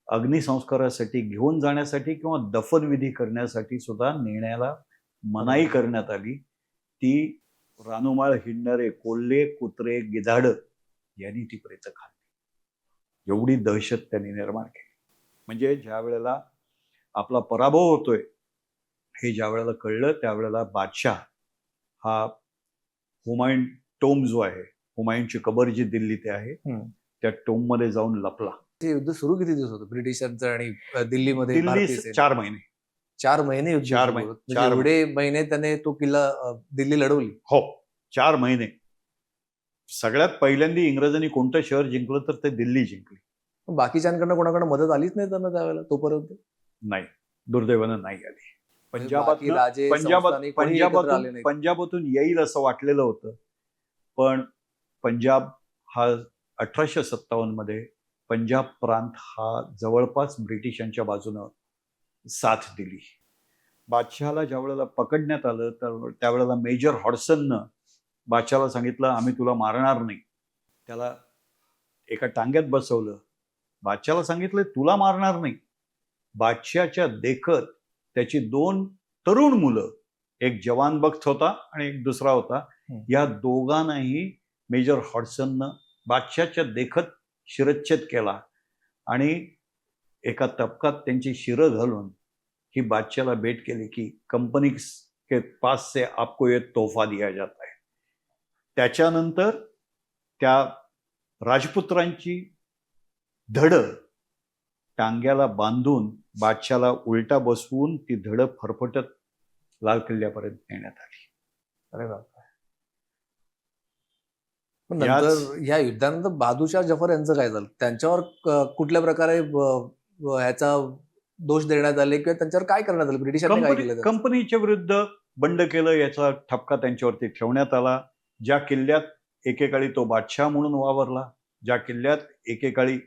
अग्निसंस्कारासाठी घेऊन जाण्यासाठी किंवा दफनविधी करण्यासाठी सुद्धा नेण्याला मनाई करण्यात आली. ती रानोमाळ हिंडणारे कोल्हे, कुत्रे, गिधाड यांनी ती प्रेत खाल्ली. एवढी दहशत त्यांनी निर्माण केली. म्हणजे ज्या वेळेला आपला पराभव होतोय हे ज्या वेळेला कळलं त्यावेळेला बादशाह हा हुमायून टोम जो आहे, हुमायूनची कबर जी दिल्लीत आहे त्या टोम मध्ये जाऊन लपला.
ते युद्ध सुरू किती दिवस होतं ब्रिटिशांचं आणि दिल्लीमध्ये?
दिल्ली 4 महिने.
4 महिने युद्ध.
4 महिने.
एवढे महिने त्याने तो किल्ला दिल्ली लढवली.
हो, 4 महिने. सगळ्यात पहिल्यांदा इंग्रजांनी कोणतं शहर जिंकलं तर ते दिल्ली जिंकली.
बाकीच्यांकडनं कोणाकडनं मदत आलीच नाही त्यांना त्यावेळेला तोपर्यंत?
नाही, दुर्दैवानं नाही आली. पंजाबातून येईल असं वाटलेलं होतं, पण पंजाब हा 1857 मध्ये पंजाब प्रांत हा जवळपास ब्रिटिशांच्या बाजूनं साथ दिली. बादशहाला ज्या वेळेला पकडण्यात आलं तर त्यावेळेला मेजर हॉडसननं बादशहाला सांगितलं आम्ही तुला मारणार नाही. त्याला एका टांग्यात बसवलं. बादशहाला सांगितलं तुला मारणार नाही, बादशाच्या देखत त्याची 2 तरुण मुलं, एक जवान बख्त होता आणि एक दुसरा होता, या दोघांनाही मेजर हॉडसननं बादशाच्या देखत शिरच्छेद केला आणि एका तबकात त्यांची शिरं घालून ही बादशाला भेट केली की कंपनी के पास से आपको ये तोहफा दिया जाता है. त्याच्यानंतर त्या राजपुत्रांची धडं टांग्याला बांधून बादशाला उलटा बसवून ती धडं फरफटत लाल किल्ल्यापर्यंत नेण्यात आली.
अरे बापरे. पण नंतर ह्या युद्धानंतर बहादूरशाह जफर यांचं काय झालं? त्यांच्यावर कुठल्या प्रकारे ह्याचा दोष देण्यात आले किंवा त्यांच्यावर काय करण्यात आलं? ब्रिटिशांनी काय केलं?
कंपनीच्या विरुद्ध बंड केलं, याचा ठपका त्यांच्यावरती ठेवण्यात आला. ज्या किल्ल्यात एकेकाळी तो बादशाह म्हणून वावरला, ज्या किल्ल्यात एकेकाळी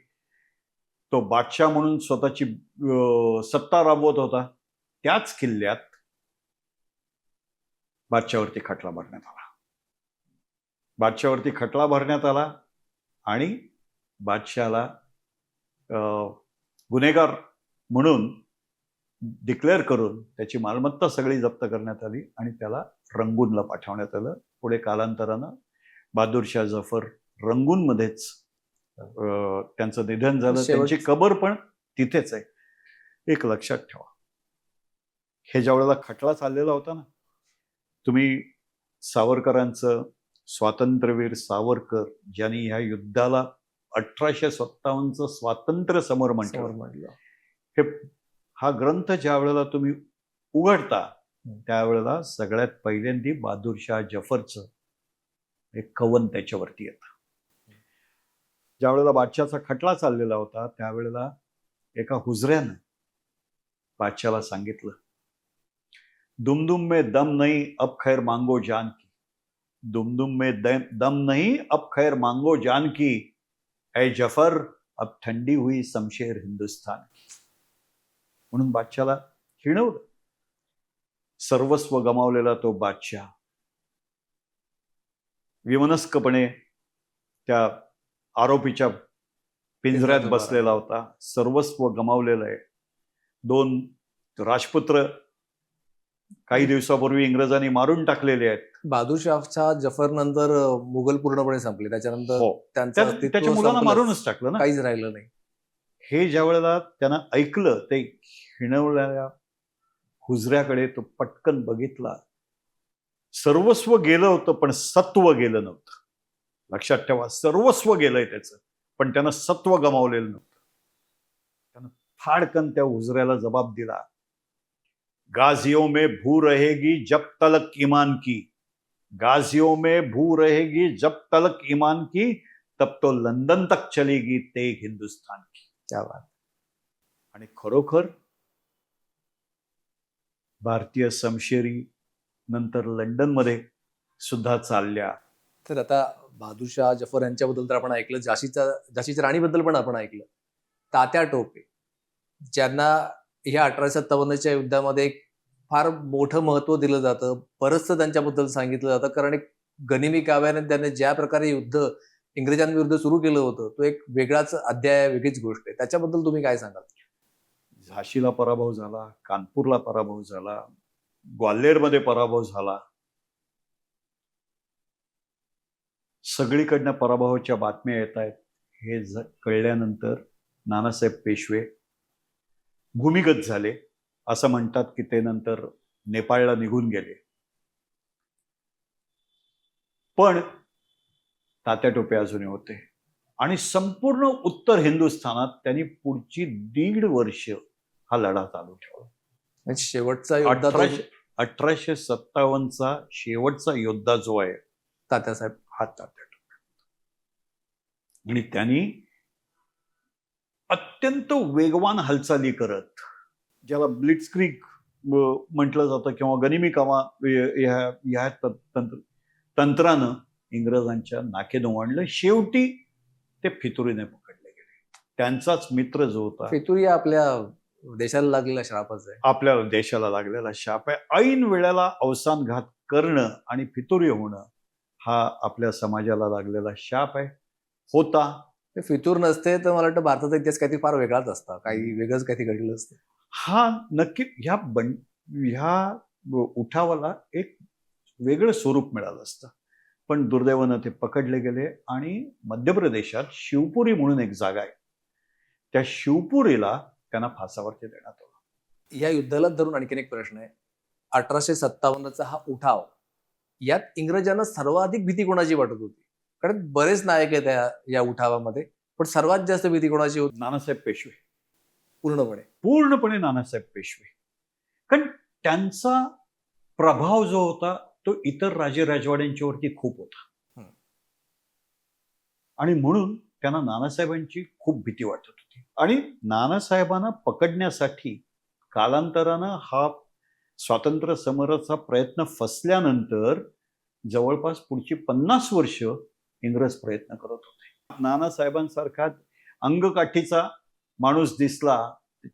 तो बादशाह म्हणून स्वतःची सत्ता राबवत होता, त्याच किल्ल्यात बादशाहवरती खटला भरण्यात आला. बादशाहवरती खटला भरण्यात आला आणि बादशाहला गुन्हेगार म्हणून डिक्लेअर करून त्याची मालमत्ता सगळी जप्त करण्यात आली आणि त्याला रंगूनला पाठवण्यात आलं. पुढे कालांतरानं बहादूरशाह जफर रंगूनमध्येच त्यांचं निधन झालं. त्यांची कबर पण तिथेच आहे. एक लक्षात ठेवा, हे ज्या वेळेला खटला चाललेला होता ना, तुम्ही सावरकरांचं, स्वातंत्र्यवीर सावरकर ज्यांनी ह्या युद्धाला 1857चं स्वातंत्र्य समर म्हटलं, हे हा ग्रंथ ज्या वेळेला तुम्ही उघडता त्यावेळेला सगळ्यात पहिल्यांदी बहादूरशाह जफरचं एक कवन त्याच्यावरती येतं. ज्या वेळेला बादशाहचा खटला चाललेला होता त्यावेळेला एका हुजऱ्यानं बादशाहला सांगितलं, दुमदुम में दम नहीं अब खैर मांगो जान की, दुमदुम में दम नहीं अब खैर मांगो जान की, ऐ जफर अब ठंडी हुई शमशेर हिंदुस्तान की. म्हणून बादशाहला हिणवलं. सर्वस्व गमावलेला तो बादशाह विमनस्कपणे त्या आरोपीच्या पिंजऱ्यात बसलेला होता. सर्वस्व गमावलेलं आहे. 2 राजपुत्र काही दिवसापूर्वी इंग्रजांनी मारून टाकलेले आहेत.
बहादूरशाह जफर नंतर मुघल पूर्णपणे संपले. त्याच्यानंतर
त्याच्या मुलांना मारूनच टाकलं ना,
काहीच राहिलं नाही.
हे ज्या वेळेला त्यानं ऐकलं, ते हिणवलेल्या हुजऱ्याकडे तो पटकन बघितला. सर्वस्व गेलं होतं पण सत्व गेलं नव्हतं. लक्षात ठेवा, सर्वस्व गेलंय त्याचं पण त्यानं सत्व गमावलेलं नव्हतं. त्यानं फाडकन त्या हुजऱ्याला जबाब दिला, गाजियों में भू रहेगी जब तलक ईमान की, गाजियों में भू रहेगी जब तलक ईमान की, तब तो लंदन तक चलेगी तेग हिंदुस्तान की.
क्या बात.
आणि खरोखर भारतीय समशेरी नंतर लंडनमध्ये सुद्धा चालल्या.
तर आता बहादूरशाह जफर यांच्याबद्दल तर आपण ऐकलं, झाशीच्या राणीबद्दल पण आपण ऐकलं. तात्या टोपे ज्यांना ह्या 1857च्या युद्धामध्ये फार मोठं महत्व दिलं जातं, बरंचसं त्यांच्याबद्दल सांगितलं जातं, कारण एक गनिमी काव्याने त्याने ज्या प्रकारे युद्ध इंग्रजांविरुद्ध सुरू केलं होतं तो एक वेगळाच अध्याय, वेगळीच गोष्ट आहे. त्याच्याबद्दल तुम्ही काय सांगाल?
झाशीला पराभव झाला, कानपूरला पराभव झाला, ग्वाल्हेरमध्ये पराभव झाला. सगळीकडनं पराभवाच्या बातम्या येत आहेत. हे कळल्यानंतर नानासाहेब पेशवे भूमिगत झाले. असं म्हणतात की ते नंतर नेपाळला निघून गेले. पण तात्या टोपे अजूनही होते आणि संपूर्ण उत्तर हिंदुस्थानात त्यांनी पुढची 1.5 वर्ष हा लढा चालू ठेवला.
शेवटचा
1857चा शेवटचा योद्धा जो आहे
तात्यासाहेब,
हा तात्या टोपे. आणि त्यांनी अत्यंत वेगवान हालचाली करत, ज्याला ब्लिट्झक्रीग म्हटलं जातं किंवा गनिमी कामा, ह्या तंत्रानं इंग्रजांच्या नाकेनऊ आणलं. शेवटी ते फितुरीने पकडले गेले. त्यांचाच मित्र जो होता,
फितुरी आपल्या देशाला लागलेला शापच आहे.
आपल्या देशाला लागलेला शाप आहे. ऐन वेळेला अवसानघात करणं आणि फितुरी होणं हा आपल्या समाजाला लागलेला शाप आहे. होता
फितूर नसते तर मला वाटतं भारताचा इतिहास काहीतरी फार वेगळाच असता, काही वेगळंच काहीतरी घडलं असतं.
हा नक्की ह्या उठावाला एक वेगळं स्वरूप मिळालं असतं, पण दुर्दैवानं ते पकडले गेले आणि मध्य प्रदेशात शिवपुरी म्हणून एक जागा आहे, त्या शिवपुरीला त्यांना फासावरती देण्यात आलं.
या युद्धाला धरून आणखीन एक प्रश्न आहे. 1857चा हा उठाव, यात इंग्रजांना सर्वाधिक भीती कोणाची वाटत होती? कारण बरेच नायक आहेत या उठावामध्ये, पण सर्वात जास्त भीती कोणाची होती?
नानासाहेब पेशवे,
पूर्णपणे
नानासाहेब पेशवे. कारण त्यांचा प्रभाव जो होता तो इतर राजे राजवाड्यांच्यावरती खूप होता.
हं.
आणि म्हणून त्यांना नानासाहेबांची खूप भीती वाटत होती. आणि नानासाहेबांना पकडण्यासाठी कालांतरानं हा स्वातंत्र्य समराचा प्रयत्न फसल्यानंतर जवळपास पुढची 50 वर्ष इंग्रज प्रयत्न करत होते. नानासाहेबांसारखा अंगकाठीचा माणूस दिसला,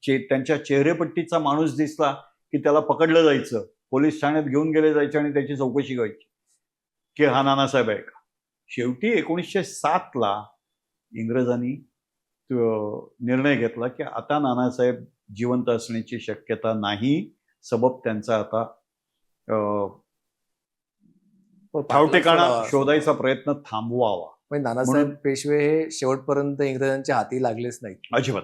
त्यांच्या चेहरेपट्टीचा माणूस दिसला की त्याला पकडलं जायचं, पोलीस ठाण्यात घेऊन गेले जायचे आणि त्याची चौकशी व्हायची की हा नानासाहेब आहे का. शेवटी 1907ला इंग्रजांनी निर्णय घेतला की आता नानासाहेब जिवंत असण्याची शक्यता नाही, सबब त्यांचा आता ठावठिकाणा शोधायचा प्रयत्न थांबवावा.
म्हणजे नानासाहेब पेशवे हे शेवटपर्यंत इंग्रजांच्या हाती लागलेच नाहीत
अजिबात.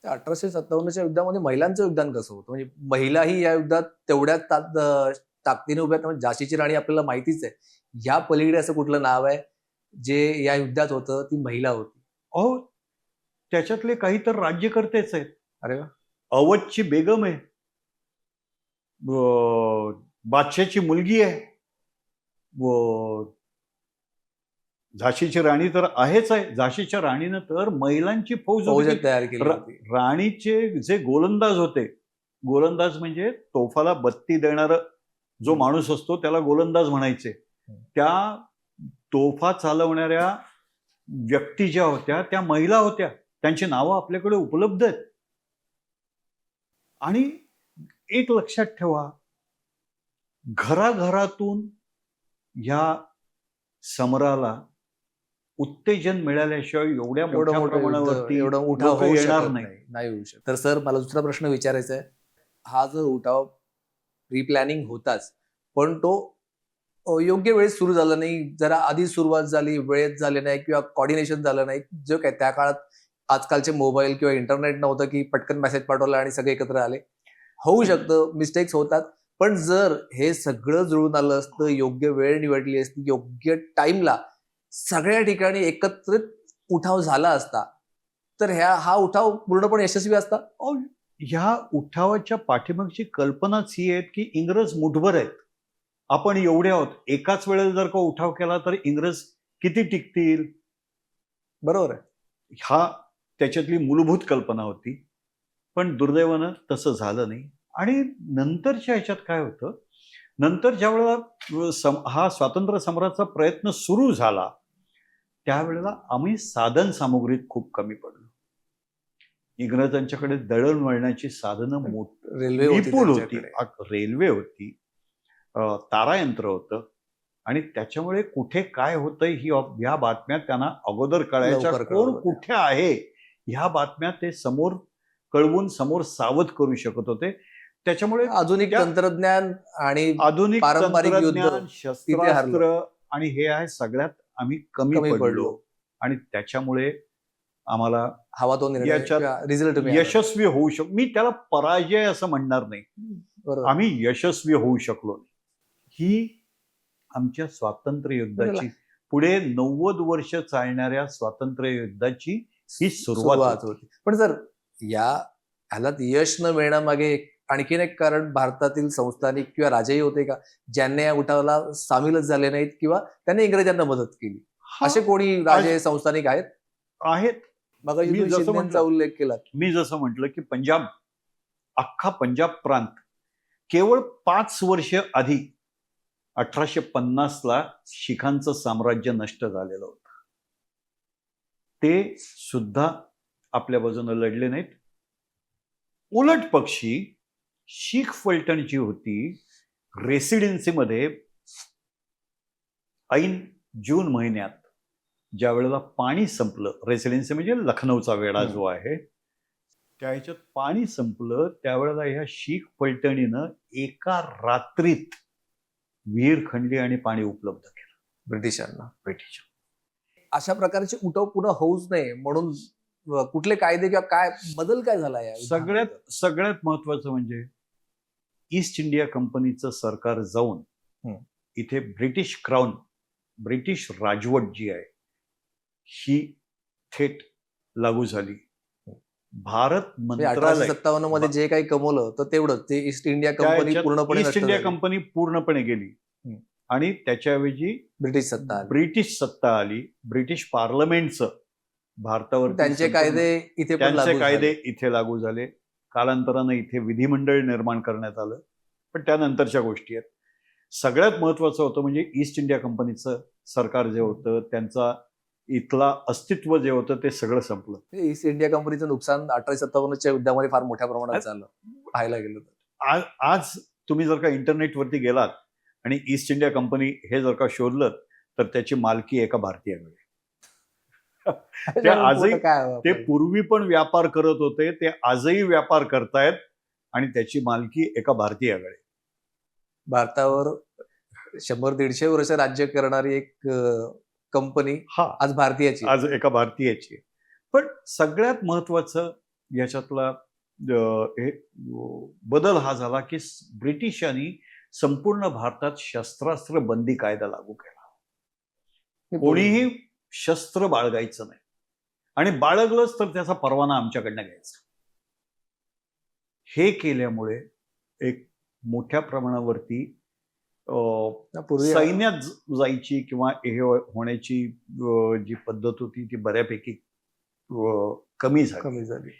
1857च्या युद्धामध्ये महिलांचं योगदान कसं होतं? म्हणजे महिलाही या युद्धात तेवढ्याच ताकदीने उभ्या आहेत. म्हणजे झाशीची राणी आपल्याला माहितीच आहे. या पलीकडे असं कुठलं नाव आहे जे या युद्धात होतं, ती महिला होती?
अहो, त्याच्यातले काही तर राज्यकर्तेच आहेत.
अरे वा.
अवधची बेगम आहे, बादशाची मुलगी आहे, झाशीची राणी तर आहेच आहे. झाशीच्या राणीनं तर महिलांची फौज
तयार केली होती.
राणीचे जे गोलंदाज होते, गोलंदाज म्हणजे तोफाला बत्ती देणारा जो माणूस असतो त्याला गोलंदाज म्हणायचे. त्या तोफा चालवणाऱ्या व्यक्ती ज्या होत्या त्या महिला होत्या. त्यांची नावं आपल्याकडे उपलब्ध आहेत. आणि एक लक्षात ठेवा, घराघरातून ह्या समराला उत्तेजन मिळाल्याशिवाय एवढ्या मोठ्या प्रमाणावरती
एवढा उठाव
लोकं
होऊ
येणार
शकत नाही होऊ शकत. तर सर, मला दुसरा प्रश्न विचारायचा आहे. हा जो उठाव प्री-प्लॅनिंग होताच, पण तो योग्य वेळेत सुरू झाला नाही, जरा आधी सुरुवात झाली, वेळेत झाले नाही किंवा कॉर्डिनेशन झालं नाही. जो काय त्या काळात आजकालचे मोबाईल किंवा इंटरनेट नव्हतं की पटकन मेसेज पाठवला आणि सगळे एकत्र आले. होऊ शकतं, मिस्टेक्स होतात. पण जर हे सगळं जुळून आलं असतं, योग्य वेळ निवडली असती, योग्य टाइमला सगळ्या ठिकाणी एकत्रित उठाव झाला असता, तर हा उठाव पूर्णपणे यशस्वी असता.
ह्या उठावाच्या पाठीमागची कल्पनाच ही आहे की इंग्रज मुठभर आहेत, आपण एवढे आहोत, एकाच वेळेला जर का उठाव केला तर इंग्रज किती टिकतील.
बरोबर आहे.
हा त्याच्यातली मूलभूत कल्पना होती. पण दुर्दैवानं तसं झालं नाही. आणि नंतरच्या ह्याच्यात काय होतं, नंतर ज्या वेळेला हा स्वातंत्र्य समराचा प्रयत्न सुरू झाला त्यावेळेला आम्ही साधन सामुग्रीत खूप कमी पडलो. इंग्रजांच्याकडे दळणवळणाची साधनं विपुल होती. रेल्वे होती, तारायंत्र होतं, आणि त्याच्यामुळे कुठे काय होतंय ह्या बातम्या त्यांना अगोदर कळायच्या. कोण कुठे आहे ह्या बातम्या ते समोर कळवून समोर सावध करू शकत होते. त्याच्यामुळे
आधुनिक तंत्रज्ञान आणि
आधुनिक
पारंपरिक
तंत्रज्ञान, शस्त्रास्त्र आणि हे आहे सगळ्यात आम्ही कमी पडलो. आणि त्याच्यामुळे आम्हाला
हवा तो रिझल्ट
यशस्वी होऊ शकतो. मी त्याला पराजय असं म्हणणार नाही, आम्ही यशस्वी होऊ शकलो नाही. ही आमच्या स्वातंत्र्य युद्धाची, पुढे 90 वर्ष चालणाऱ्या स्वातंत्र्य युद्धाची ही सुरुवात होती.
पण सर, ह्याला यश न मिळण्यामागे आणखीन एक कारण भारतातील संस्थानिक किंवा राजेही होते का, ज्यांनी या उठावाला सामीलच झाले नाहीत किंवा त्यांनी इंग्रजांना मदत केली? असे कोणी राजे संस्थानिक आहेत? मग उल्लेख केला.
मी जसं म्हटलं की अख्खा पंजाब प्रांत केवळ 5 वर्ष आधी 1850ला शिखांचं साम्राज्य नष्ट झालेलं होतं. ते सुद्धा आपल्या बाजूने लढले नाहीत. उलट पक्षी शीख फलटण जी होती, रेसिडेन्सीमध्ये ऐन जून महिन्यात ज्या वेळेला पाणी संपलं, रेसिडेन्सी म्हणजे लखनौचा वेढा जो आहे, त्या ह्याच्यात पाणी संपलं त्यावेळेला ह्या शीख पलटणीनं एका रात्रीत विहीर खणली आणि पाणी उपलब्ध केलं
ब्रिटिशांना.
ब्रिटिश.
अशा प्रकारचे उठाव पुन्हा होऊच नये म्हणून कुठले कायदे किंवा काय बदल काय झाला या
सगळ्यात महत्वाचं म्हणजे ईस्ट इंडिया कंपनीचं सरकार जाऊन इथे ब्रिटिश क्राऊन, ब्रिटिश राजवट जी आहे ही थेट लागू झाली. भारत मंत्रालय
1857 मध्ये जे काही कमवलं तर तेवढंच ते ईस्ट इंडिया कंपनी पूर्णपणे
ईस्ट
नष्ट
इंडिया
झाली.
कंपनी पूर्णपणे गेली आणि त्याच्याऐवजी
ब्रिटिश सत्ता आली.
ब्रिटिश पार्लमेंटचं भारतावर
त्यांचे कायदे इथे पण लागू
कायदे
झाले.
इथे लागू झाले. कालांतरानं इथे विधिमंडळ निर्माण करण्यात आलं, पण त्यानंतरच्या गोष्टी आहेत. सगळ्यात महत्वाचं होतं म्हणजे ईस्ट इंडिया कंपनीचं सरकार जे होतं त्यांचा इथला अस्तित्व जे होतं ते सगळं संपलं.
ईस्ट इंडिया कंपनीचं नुकसान 1857च्या युद्धामध्ये फार मोठ्या प्रमाणात झालं पाहायला गेलं तर.
आज तुम्ही जर का इंटरनेटवरती गेलात आणि ईस्ट इंडिया कंपनी हे जर का शोधलं तर त्याची मालकी एका भारतीयाकडे. ते आजही ते पूर्वी पण व्यापार करत होते, ते आजही व्यापार करतायत आणि त्याची मालकी एका भारतीयाकडे.
भारतावर 100-150 वर्ष राज्य करणारी एक कंपनी आज भारतीयाची,
आज एका भारतीयाची. पण सगळ्यात महत्वाचं याच्यातला हे बदल हा झाला की ब्रिटिशांनी संपूर्ण भारतात शस्त्रास्त्र बंदी कायदा लागू केला. कोणीही शस्त्र बाळगायचं नाही आणि बाळगलंच तर त्याचा परवाना आमच्याकडनं घ्यायचा. हे केल्यामुळे एक मोठ्या प्रमाणावरती सैन्यात जायची किंवा हे होण्याची जी पद्धत होती ती बऱ्यापैकी कमी झाली.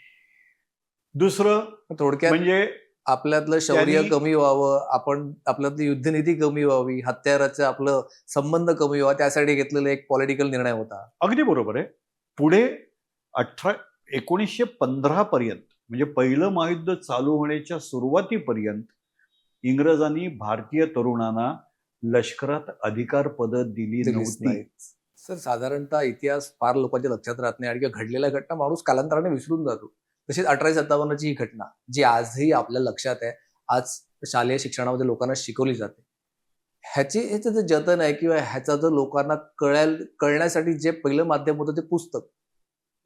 दुसरं
थोडक्यात
म्हणजे
आपल्यातलं शौर्य कमी व्हावं, आपण आपल्यातली युद्धनीती कमी व्हावी, हत्याराचं आपलं संबंध कमी व्हावा, त्यासाठी घेतलेला एक पॉलिटिकल निर्णय होता.
अगदी बरोबर आहे. पुढे 1915 पर्यंत म्हणजे पहिलं महायुद्ध चालू होण्याच्या सुरुवातीपर्यंत इंग्रजांनी भारतीय तरुणांना लष्करात अधिकार पद दिली नव्हती.
सर, साधारणतः इतिहास फार लोकांच्या लक्षात राहत नाही आणि घडलेल्या घटना माणूस कालांतराने विसरून जातो. तसेच 1857ची ही घटना जी आजही आपल्या लक्षात आहे, आज शालेय शिक्षणामध्ये लोकांना शिकवली जाते, ह्याचं जे जतन आहे किंवा ह्याचा जर लोकांना कळण्यासाठी जे पहिलं माध्यम होतं ते पुस्तक,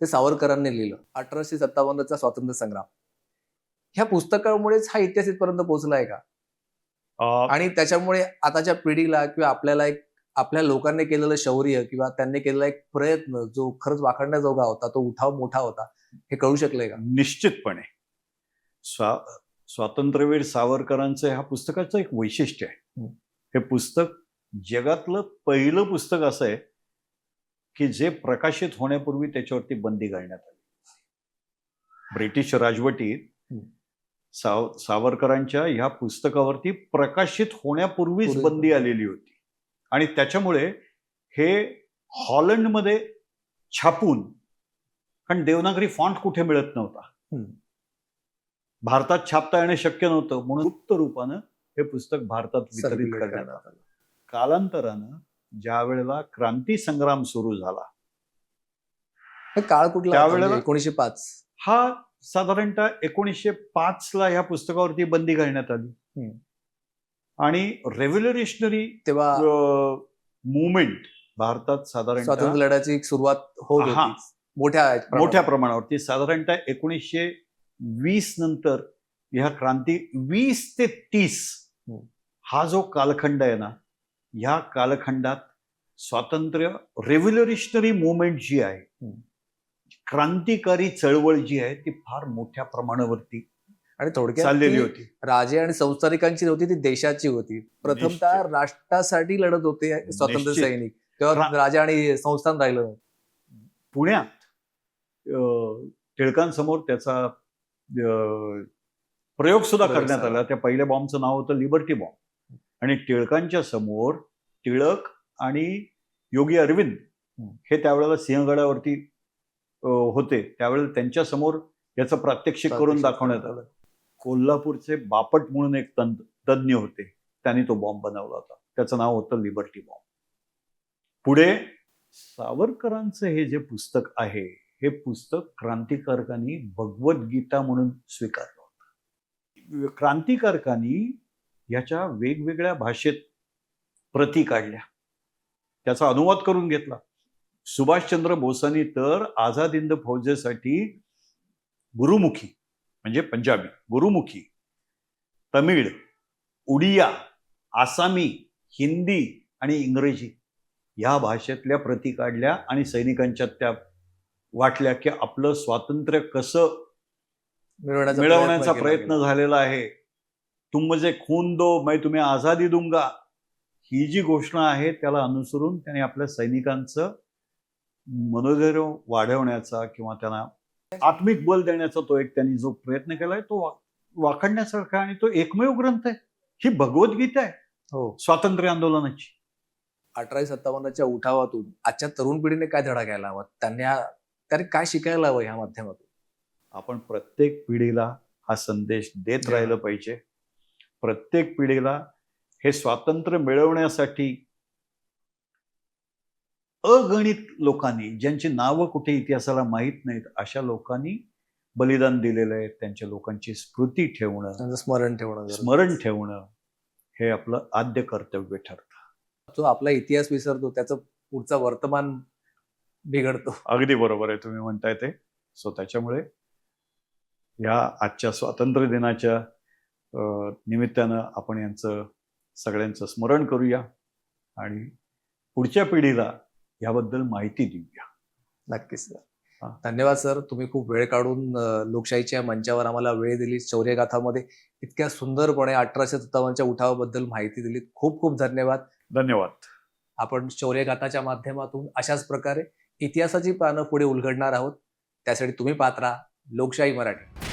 ते सावरकरांनी लिहिलं. 1857चा स्वातंत्र्य संग्राम, ह्या पुस्तकामुळेच हा इतिहास इथपर्यंत पोहोचलाय का? आणि त्याच्यामुळे आताच्या पिढीला किंवा आपल्याला एक आपल्या लोकांनी केलेलं शौर्य किंवा त्यांनी केलेला एक प्रयत्न जो खरंच वाखाणण्याजोगा होता, तो उठाव मोठा होता, हे कळू शकलंय का?
निश्चितपणे. स्वातंत्र्यवीर सावरकरांचं ह्या पुस्तकाचं एक वैशिष्ट्य आहे. हे पुस्तक जगातलं पहिलं पुस्तक असं आहे की जे प्रकाशित होण्यापूर्वी त्याच्यावरती बंदी घालण्यात आली. ब्रिटिश राजवटीत सावरकरांच्या ह्या पुस्तकावरती प्रकाशित होण्यापूर्वीच बंदी आलेली होती आणि त्याच्यामुळे हे हॉलंडमध्ये छापून, कारण देवनागरी फॉन्ट कुठे मिळत नव्हता, भारतात छापता येणं शक्य नव्हतं, म्हणून गुप्त रूपानं हे पुस्तक भारतात वितरित करण्यात आलं. कालांतरानं ज्या वेळेला क्रांती संग्राम सुरू झाला,
काळ कुठला?
त्यावेळेला
1905.
हा साधारणतः 1905ला ह्या पुस्तकावरती बंदी घालण्यात आली आणि रेव्होल्युशनरी
तेव्हा
मुवमेंट भारतात साधारणतः
स्वातंत्र्य लढ्याची सुरुवात होत होती
मोठ्या प्रमाणावरती. साधारणतः 1920 नंतर ह्या क्रांती 20 ते 30 हा जो कालखंड आहे ना, ह्या कालखंडात स्वातंत्र्य रेव्होल्युशनरी मुवमेंट जी आहे, क्रांतिकारी चळवळ जी आहे, ती फार मोठ्या प्रमाणावरती
आणि थोडक्यात
चाललेली होती.
राजे आणि संस्थानिकांची नव्हती, ती देशाची होती. प्रथमतः राष्ट्रासाठी लढत होते स्वातंत्र्य सैनिक, तेव्हा राजा आणि संस्थान राहिलं.
पुण्यात टिळकांसमोर त्याचा प्रयोग सुद्धा करण्यात आला. त्या पहिल्या बॉम्बचं नाव होतं लिबर्टी बॉम्ब आणि टिळकांच्या समोर टिळक आणि योगी अरविंद हे त्यावेळेला सिंहगडावरती होते. त्यावेळेला त्यांच्या समोर याचं प्रात्यक्षिक करून दाखवण्यात आलं. कोल्हापूरचे बापट म्हणून एक तज्ञ होते, त्यांनी तो बॉम्ब बनवला होता. त्याचं नाव होतं लिबर्टी बॉम्ब. पुढे सावरकरांचं हे जे पुस्तक आहे हे पुस्तक क्रांतिकारकांनी भगवद्गीता म्हणून स्वीकारलं होतं. क्रांतिकारकांनी याच्या वेगवेगळ्या भाषेत प्रती काढल्या, त्याचा अनुवाद करून घेतला. सुभाषचंद्र बोसांनी तर आझाद हिंद फौजेसाठी गुरुमुखी म्हणजे पंजाबी, गुरुमुखी, तमिळ, उडिया, आसामी, हिंदी आणि इंग्रजी या भाषेतल्या प्रती काढल्या आणि सैनिकांच्या त्या वाटल्या की आपलं स्वातंत्र्य कसं मिळवण्याचा प्रयत्न झालेला आहे. तुम मुझे खून दो मैं तुम्हें आझादी दूंगा, ही जी घोषणा आहे त्याला अनुसरून त्याने आपल्या सैनिकांचं मनोधैर्य वाढवण्याचा किंवा त्यांना आत्मिक बल देण्याचा तो एक त्यांनी जो प्रयत्न केलाय तो वाखाणण्यासारखा, आणि तो एकमेव ग्रंथ आहे. ही भगवद्गीता आहे
हो.
स्वातंत्र्य आंदोलनाची.
1857च्या उठावातून आजच्या तरुण पिढीने काय धडा घ्यायला हवा, त्यांनी काय शिकायला हवं ह्या माध्यमातून?
आपण प्रत्येक पिढीला हा संदेश देत राहिलं पाहिजे. प्रत्येक पिढीला हे स्वातंत्र्य मिळवण्यासाठी अगणित लोकांनी, ज्यांची नावं कुठे इतिहासाला माहीत नाहीत, अशा लोकांनी बलिदान दिलेलं आहे. त्यांच्या लोकांची स्मृती ठेवणं,
त्यांचं स्मरण
ठेवणं हे आपलं आद्य कर्तव्य ठरतं.
जो आपला इतिहास विसरतो त्याचं पुढचा वर्तमान बिघडतो.
अगदी बरोबर आहे तुम्ही म्हणताय ते. सो त्याच्यामुळे या आजच्या स्वातंत्र्य दिनाच्या निमित्तानं आपण यांचं सगळ्यांचं स्मरण करूया आणि पुढच्या पिढीला याबद्दल माहिती देऊया.
नक्कीच सर. धन्यवाद सर, तुम्ही खूप वेळ काढून लोकशाहीच्या मंचावर आम्हाला वेळ दिली. शौर्यगाथामध्ये इतक्या सुंदरपणे 1857च्या उठावाबद्दल माहिती दिली. खूप खूप धन्यवाद.
धन्यवाद.
आपण शौर्यगाथाच्या माध्यमातून अशाच प्रकारे इतिहासाची पानं पुढे उलगडणार आहोत. त्यासाठी तुम्ही पाहत राहा लोकशाही मराठी.